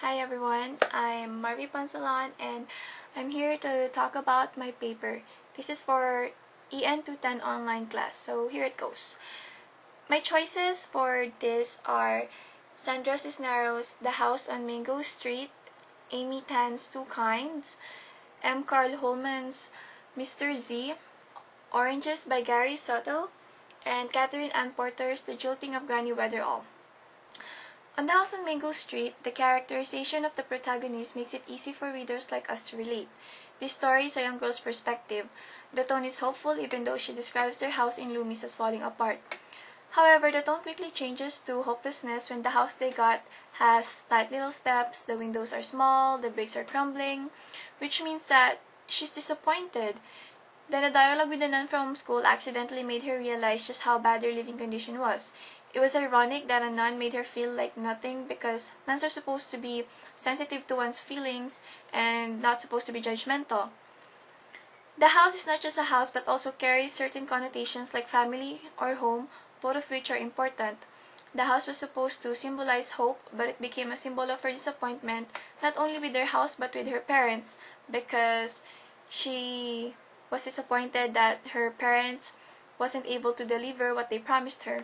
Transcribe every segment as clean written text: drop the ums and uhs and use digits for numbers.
Hi everyone, I'm Marvi Pansalan and I'm here to talk about my paper. This is for EN 210 online class, so here it goes. My choices for this are Sandra Cisneros' The House on Mango Street, Amy Tan's Two Kinds, M. Carl Holman's Mr. Z, Oranges by Gary Soto, and Catherine Ann Porter's The Jolting of Granny Weatherall. On The House on Mango Street, the characterization of the protagonist makes it easy for readers like us to relate. This story is a young girl's perspective. The tone is hopeful even though she describes their house in Loomis as falling apart. However, the tone quickly changes to hopelessness when the house they got has tight little steps, the windows are small, the bricks are crumbling, which means that she's disappointed. Then a dialogue with the nun from school accidentally made her realize just how bad their living condition was. It was ironic that a nun made her feel like nothing because nuns are supposed to be sensitive to one's feelings and not supposed to be judgmental. The house is not just a house but also carries certain connotations like family or home, both of which are important. The house was supposed to symbolize hope, but it became a symbol of her disappointment, not only with their house but with her parents, because she was disappointed that her parents wasn't able to deliver what they promised her.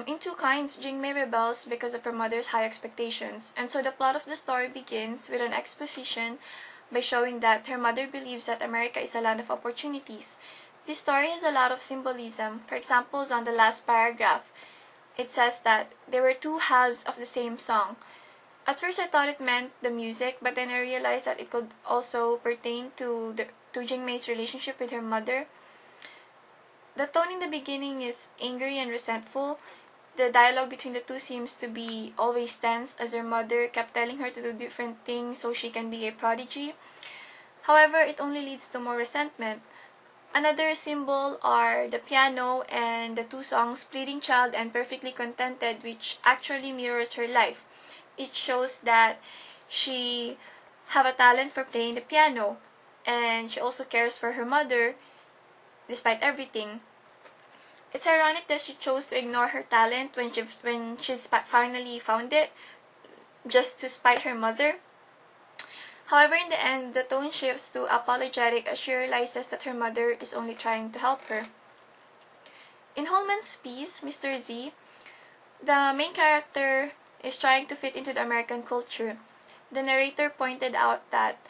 In Two Kinds, Jingmei rebels because of her mother's high expectations, and so the plot of the story begins with an exposition by showing that her mother believes that America is a land of opportunities. This story has a lot of symbolism. For example, on the last paragraph, it says that there were two halves of the same song. At first I thought it meant the music, but then I realized that it could also pertain to Jingmei's relationship with her mother. The tone in the beginning is angry and resentful. The dialogue between the two seems to be always tense as her mother kept telling her to do different things so she can be a prodigy. However, it only leads to more resentment. Another symbol are the piano and the two songs Pleading Child and Perfectly Contented, which actually mirrors her life. It shows that she have a talent for playing the piano and she also cares for her mother despite everything. It's ironic that she chose to ignore her talent when she's finally found it, just to spite her mother. However, in the end, the tone shifts to apologetic as she realizes that her mother is only trying to help her. In Holman's piece, Mr. Z, the main character is trying to fit into the American culture. The narrator pointed out that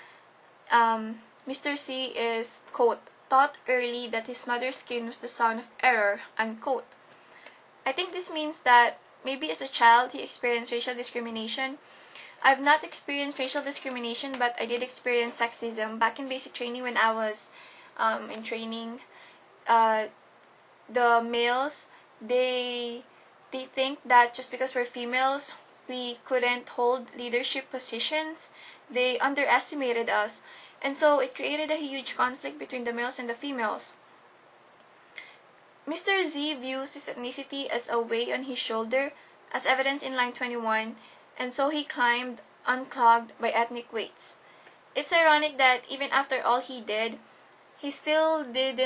Mr. C is, quote, taught early that his mother's skin was the sign of error, unquote. I think this means that maybe as a child he experienced racial discrimination. I've not experienced racial discrimination, but I did experience sexism. Back in basic training when I was in training, the males, they think that just because we're females, we couldn't hold leadership positions. They underestimated us. And so it created a huge conflict between the males and the females. Mr. Z views his ethnicity as a weight on his shoulder, as evidenced in line 21, and so he climbed unclogged by ethnic weights. It's ironic that even after all he did, he still did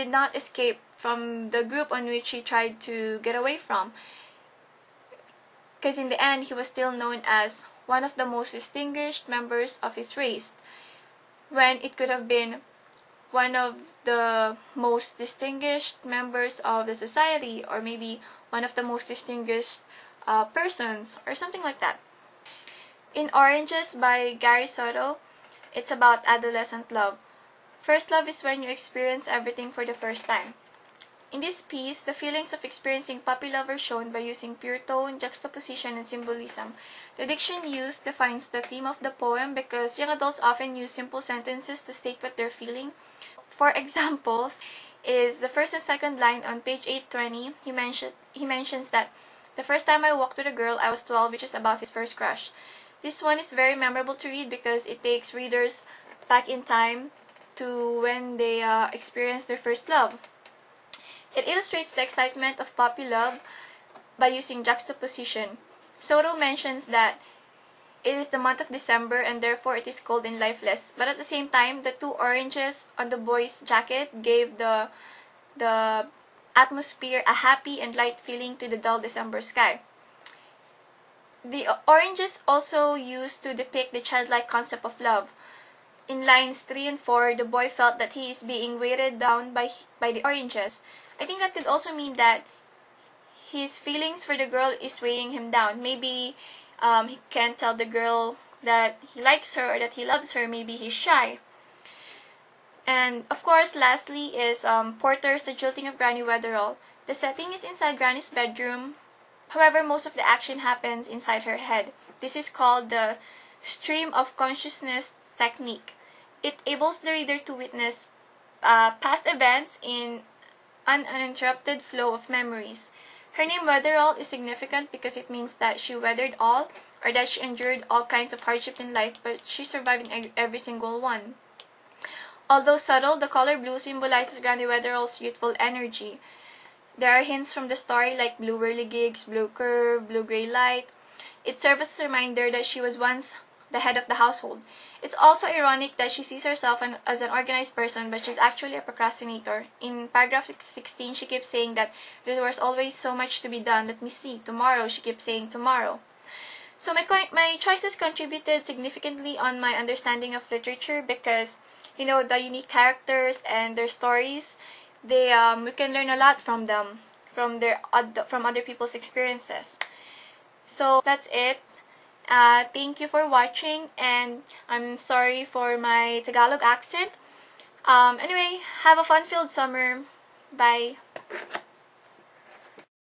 not escape from the group on which he tried to get away from, because in the end he was still known as one of the most distinguished members of his race, when it could have been one of the most distinguished members of the society, or maybe one of the most distinguished persons, or something like that. In Oranges by Gary Soto, it's about adolescent love. First love is when you experience everything for the first time. In this piece, the feelings of experiencing puppy love are shown by using pure tone, juxtaposition, and symbolism. The diction used defines the theme of the poem because young adults often use simple sentences to state what they're feeling. For examples, is the first and second line on page 820. He mentions that the first time I walked with a girl, I was 12, which is about his first crush. This one is very memorable to read because it takes readers back in time to when they experienced their first love. It illustrates the excitement of puppy love by using juxtaposition. Soto mentions that it is the month of December and therefore it is cold and lifeless, but at the same time, the two oranges on the boy's jacket gave the atmosphere a happy and light feeling to the dull December sky. The oranges also used to depict the childlike concept of love. In lines 3 and 4, the boy felt that he is being weighted down by the oranges. I think that could also mean that his feelings for the girl is weighing him down. Maybe he can't tell the girl that he likes her or that he loves her. Maybe he's shy. And of course, lastly is Porter's The Jilting of Granny Weatherall. The setting is inside Granny's bedroom. However, most of the action happens inside her head. This is called the stream of consciousness technique. It enables the reader to witness past events in an uninterrupted flow of memories. Her name Weatherall is significant because it means that she weathered all, or that she endured all kinds of hardship in life, but she survived in every single one. Although subtle, the color blue symbolizes Granny Weatherall's youthful energy. There are hints from the story like blue whirligigs, blue curve, blue-gray light. It serves as a reminder that she was once the head of the household. It's also ironic that she sees herself as an organized person, but she's actually a procrastinator. In paragraph 16, she keeps saying that there was always so much to be done. Let me see. Tomorrow. She keeps saying tomorrow. So my choices contributed significantly on my understanding of literature because, the unique characters and their stories, we can learn a lot from them, from other people's experiences. So that's it. Thank you for watching, and I'm sorry for my Tagalog accent. Anyway, have a fun-filled summer. Bye.